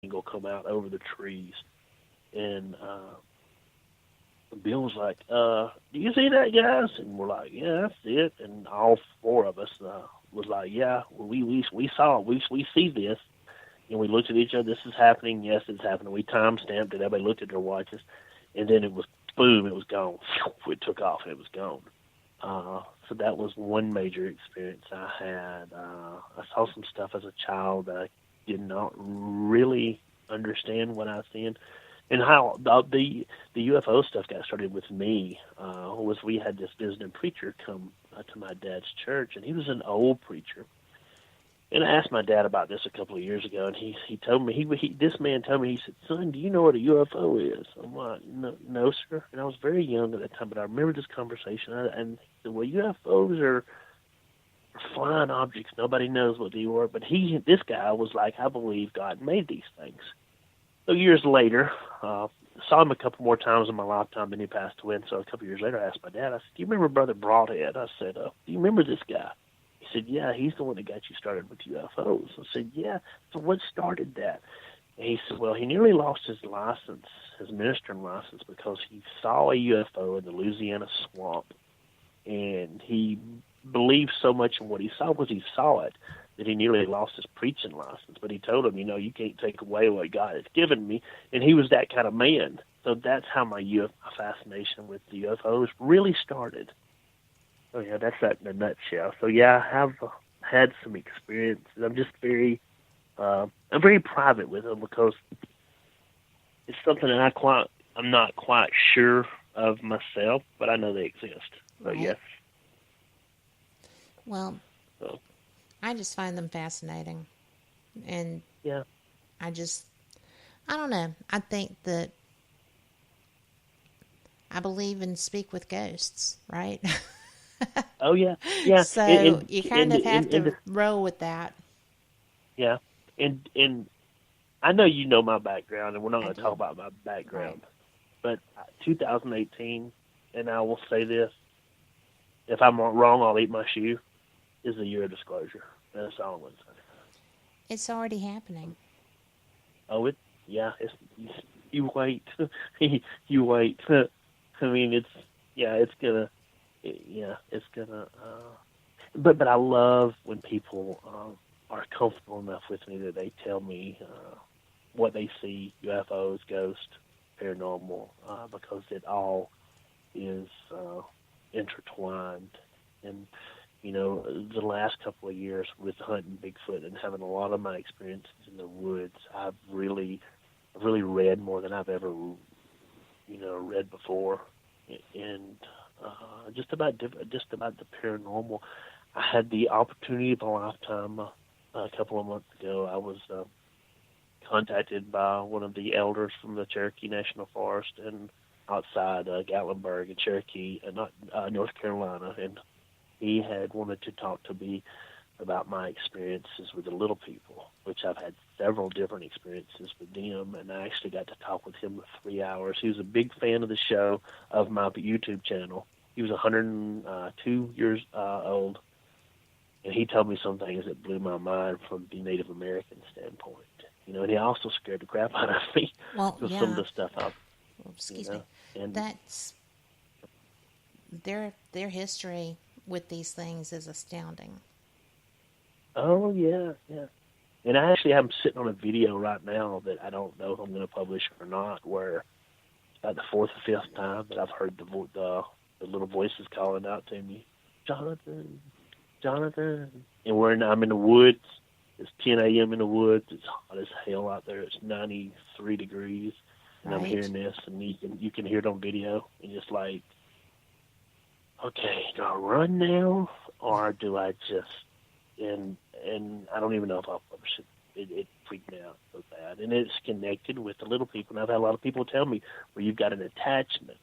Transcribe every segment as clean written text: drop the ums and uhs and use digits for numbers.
triangle come out over the trees. And Bill was like, do you see that, guys? And we're like, yeah, that's it. And all four of us was like, yeah, we saw it. We see this. And we looked at each other. This is happening. Yes, it's happening. We time-stamped it. Everybody looked at their watches. And then it was, boom, it was gone. It took off and it was gone. So that was one major experience I had. I saw some stuff as a child that I did not really understand what I was seeing. And how the UFO stuff got started with me was we had this visiting preacher come to my dad's church, and he was an old preacher. And I asked my dad about this a couple of years ago, and he told me, this man told me, he said, son, do you know what a UFO is? I'm like, no, sir. And I was very young at that time, but I remember this conversation. And he said, well, UFOs are flying objects. Nobody knows what they are. But this guy was like, I believe God made these things. So years later, saw him a couple more times in my lifetime, then he passed away. And so a couple of years later, I asked my dad, I said, do you remember Brother Broadhead? I said, do you remember this guy? He said, yeah, he's the one that got you started with UFOs. I said, yeah, so what started that? And he said, well, he nearly lost his license, his ministering license, because he saw a UFO in the Louisiana swamp. And he believed so much in what he saw because he saw it, that he nearly lost his preaching license. But he told him, you can't take away what God has given me. And he was that kind of man. So that's how my fascination with the UFOs really started. So, yeah, that's that in a nutshell. So, yeah, I have had some experience. I'm just I'm very private with them because it's something that I'm not quite sure of myself, but I know they exist. So, Right. yes. Well, I just find them fascinating. And yeah, I don't know. I think that I believe in speak with ghosts, right? Oh, yeah. Yeah. So you kind of have to roll with that. Yeah. And I know you know my background, and we're not going to talk about my background. Right. But 2018, and I will say this, if I'm wrong, I'll eat my shoe, is the year of disclosure. That's all I'm going to say. It's already happening. Oh, you wait. You wait. I mean, it's gonna. But I love when people are comfortable enough with me that they tell me what they see, UFOs, ghosts, paranormal, because it all is intertwined. And the last couple of years with hunting Bigfoot and having a lot of my experiences in the woods, I've really read more than I've ever read before, and just about the paranormal. I had the opportunity of a lifetime a couple of months ago. I was contacted by one of the elders from the Cherokee National Forest and outside Gatlinburg in Cherokee, North Carolina, and he had wanted to talk to me about my experiences with the little people, which I've had several different experiences with them, and I actually got to talk with him for 3 hours. He was a big fan of the show, of my YouTube channel. He was 102 years old, and he told me some things that blew my mind from the Native American standpoint. And he also scared the crap out of me with some of the stuff excuse me. And that's their history with these things is astounding. Oh, yeah. And I actually have them sitting on a video right now that I don't know if I'm going to publish or not, where it's about the fourth or fifth time that I've heard the little voices calling out to me, Jonathon. And I'm in the woods. It's 10 a.m. in the woods. It's hot as hell out there. It's 93 degrees. And I'm hearing this, and you can hear it on video. And it's like, okay, do I run now, or do I just... And I don't even know if I'll publish it. It freaked me out so bad. And it's connected with the little people. And I've had a lot of people tell me, well, you've got an attachment.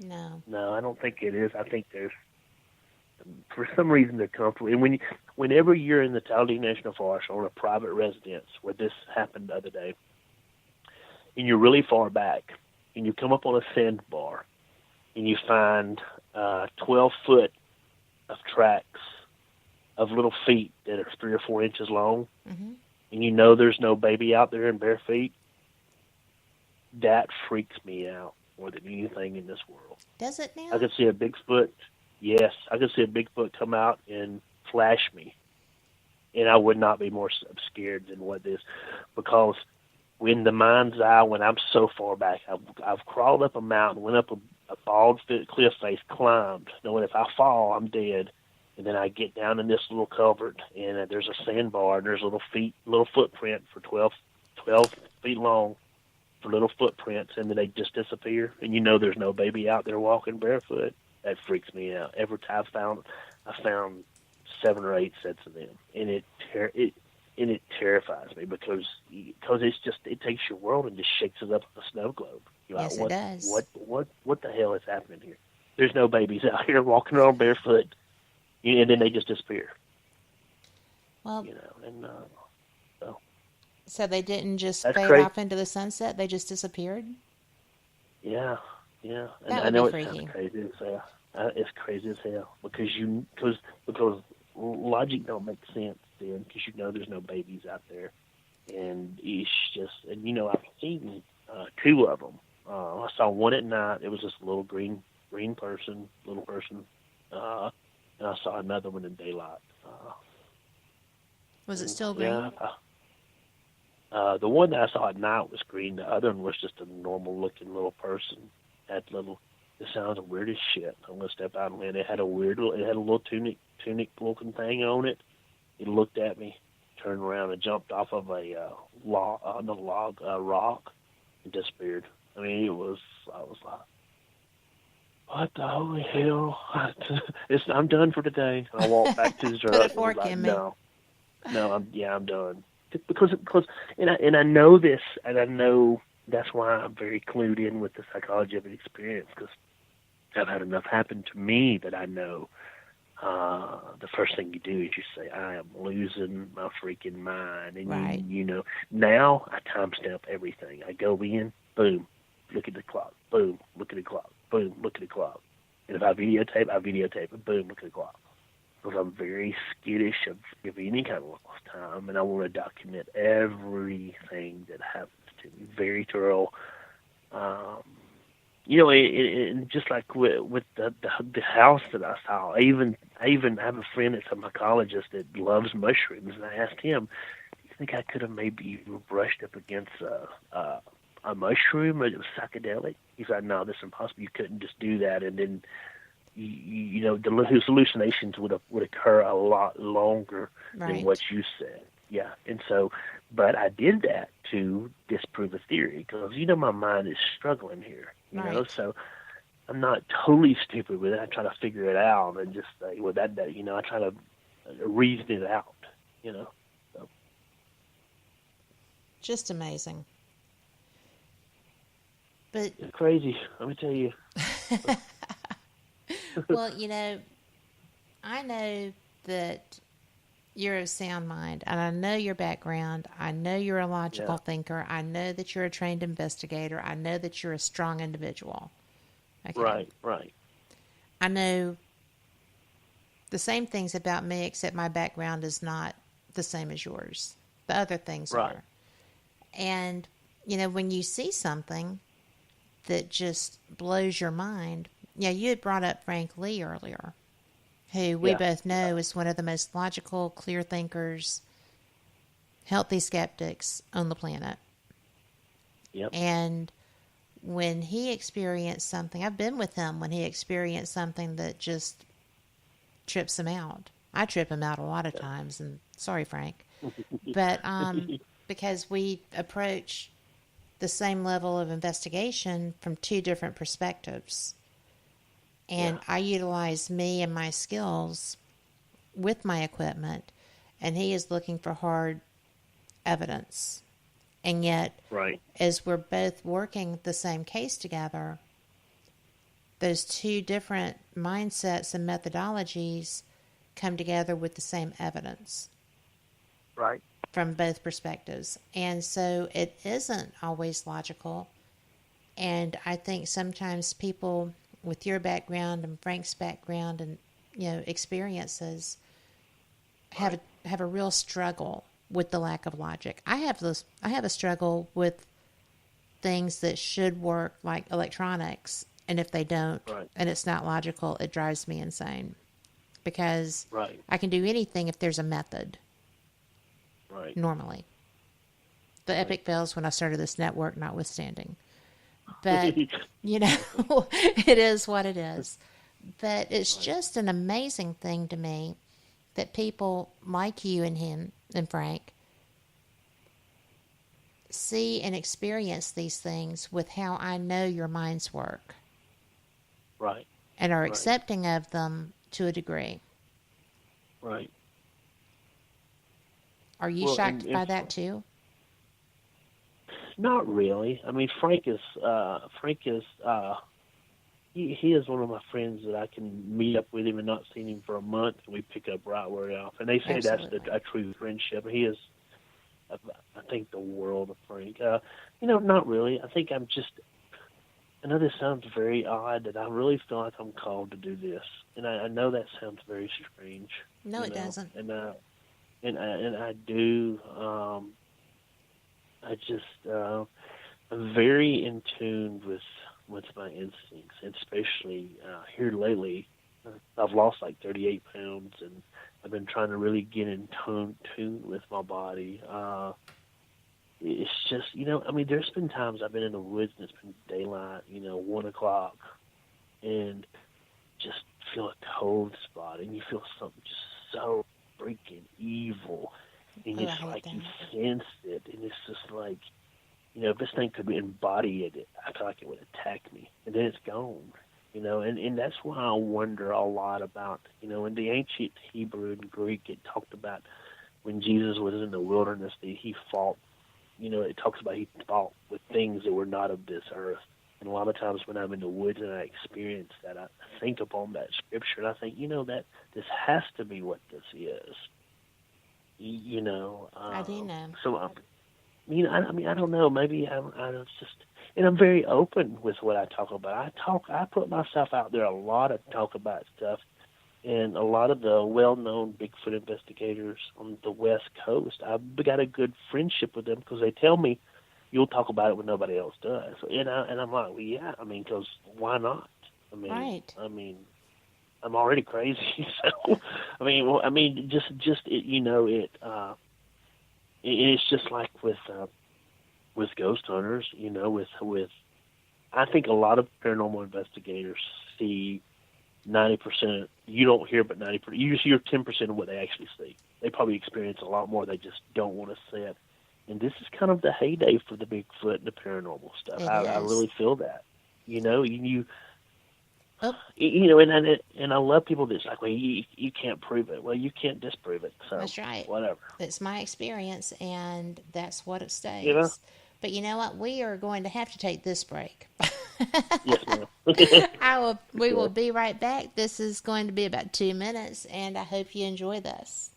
No, I don't think it is. I think there's, for some reason, they're comfortable. And whenever you're in the Talladega National Forest or on a private residence, where this happened the other day, and you're really far back, and you come up on a sandbar, and you find 12 foot of tracks of little feet that are 3 or 4 inches long, and there's no baby out there in bare feet, that freaks me out more than anything in this world. Does it I now? could see a Bigfoot. Yes, I could see a Bigfoot come out and flash me, and I would not be more scared than what this, because in the mind's eye, when I'm so far back, I've crawled up a mountain, went up a bald cliff face, climbed, knowing if I fall, I'm dead. And then I get down in this little culvert, and there's a sandbar, and there's a little footprint for 12 feet long, for little footprints, and then they just disappear. And you know there's no baby out there walking barefoot. That freaks me out. Every time I found 7 or 8 sets of them, and it terrifies me because it takes your world and just shakes it up like a snow globe. You're Yes, like, it does. what the hell is happening here? There's no babies out here walking around barefoot, and then they just disappear. Well, And so so they didn't just that's fade crazy. off into the sunset? They just disappeared? Yeah, yeah. And That I would be know it sounds freaky. crazy as hell. It's crazy as hell because logic don't make sense then, because there's no babies out there, and it's just, and I've seen 2 of them. I saw one at night. It was just a little green little person, and I saw another one in daylight. Was it And still yeah, green? the one that I saw at night was green. The other one was just a normal looking little person. It sounds weird as shit. I'm gonna step out and it had a little tunic looking thing on it. It looked at me, turned around and jumped off of a rock, and disappeared. I mean, I was like, what the holy hell? I'm done for today. And I walked back to the Put a truck and was fork like, in me. no, I'm done. Because and I know this, and I know that's why I'm very clued in with the psychology of an experience, because I've had enough happen to me that I know the first thing you do is you say, I am losing my freaking mind. And Right. now I timestamp everything. I go in, boom, look at the clock, boom, look at the clock, boom, look at the clock. And if I videotape it, boom, look at the clock. Because I'm very skittish of any kind of lost time, and I want to document everything that happens to me. Very thorough. And just like with the house that I saw, I even have a friend that's a mycologist that loves mushrooms, and I asked him, "Do you think I could have maybe brushed up against a mushroom, or psychedelic?" He's like, "No, that's impossible. You couldn't just do that, and then his hallucinations would occur a lot longer Right. than what you said." Yeah, and so, but I did that to disprove a theory, because my mind is struggling here. Right. So I'm not totally stupid with it. I try to figure it out and just say, well, that I try to reason it out. So, Just amazing. But it's crazy. Let me tell you. well, I know that you're of sound mind, and I know your background. I know you're a logical Yeah. thinker. I know that you're a trained investigator. I know that you're a strong individual. Okay. Right. I know the same things about me, except my background is not the same as yours. The other things Right. are. And, when you see something that just blows your mind, you had brought up Frank Lee earlier, who we Yeah. both know is one of the most logical, clear thinkers, healthy skeptics on the planet. Yep. And when he experienced something, I've been with him when he experienced something that just trips him out. I trip him out a lot of times, and sorry, Frank. But because we approach the same level of investigation from 2 different perspectives. And Yeah. I utilize me and my skills with my equipment, and he is looking for hard evidence. And yet, Right. as we're both working the same case together, those 2 different mindsets and methodologies come together with the same evidence Right. from both perspectives. And so it isn't always logical. And I think sometimes people with your background and Frank's background and experiences have a real struggle with the lack of logic. I have a struggle with things that should work, like electronics, and if they don't, Right. and it's not logical, it drives me insane. Because Right. I can do anything if there's a method, Right. normally. The Right. epic fails when I started this network notwithstanding. But, it is what it is. But it's Right. just an amazing thing to me that people like you and him and Frank see and experience these things with how I know your minds work. Right. And are Right. accepting of them to a degree. Right. Are you Well, shocked and by that too? not really. I mean, Frank is he is one of my friends that I can meet up with him and not seen him for a month, and we pick up right where off. And they say Absolutely. that's a true friendship. He is, I think, the world of Frank. Not really. I think I'm just. I know this sounds very odd, that I really feel like I'm called to do this, and I know that sounds very strange. No, it doesn't. And I do. I just I'm very in tune with my instincts, and especially here lately. I've lost like 38 pounds, and I've been trying to really get in tune with my body. It's just, I mean, there's been times I've been in the woods and it's been daylight, 1 o'clock, and just feel a cold spot, and you feel something just so freaking evil, and Oh, I it's hate like that. you sense it, and it's just like, if this thing could embody it, I feel like it would attack me, and then it's gone, and that's why I wonder a lot about, in the ancient Hebrew and Greek, it talked about when Jesus was in the wilderness, that he fought, it talks about he fought with things that were not of this earth. And a lot of times when I'm in the woods and I experience that, I think upon that scripture, and I think, that this has to be what this is. I do know. So, I don't know. Maybe I just, and I'm very open with what I talk about. I put myself out there a lot to talk about stuff. And a lot of the well-known Bigfoot investigators on the West Coast, I've got a good friendship with them because they tell me, you'll talk about it when nobody else does. And I'm like, well, yeah, because why not? Right. I'm already crazy, so just it's just like with ghost hunters, with I think a lot of paranormal investigators see 90%. You don't hear but 90%. You just hear 10% of what they actually see. They probably experience a lot more. They just don't want to see it. And this is kind of the heyday for the Bigfoot and the paranormal stuff. I really feel that. You Oh, and I love people that's like, well, you can't prove it. Well, you can't disprove it. So that's right. whatever. It's my experience, and that's what it stays. You know? But you know what? We are going to have to take this break. Yes, ma'am. We will be right back. This is going to be about 2 minutes, and I hope you enjoy this.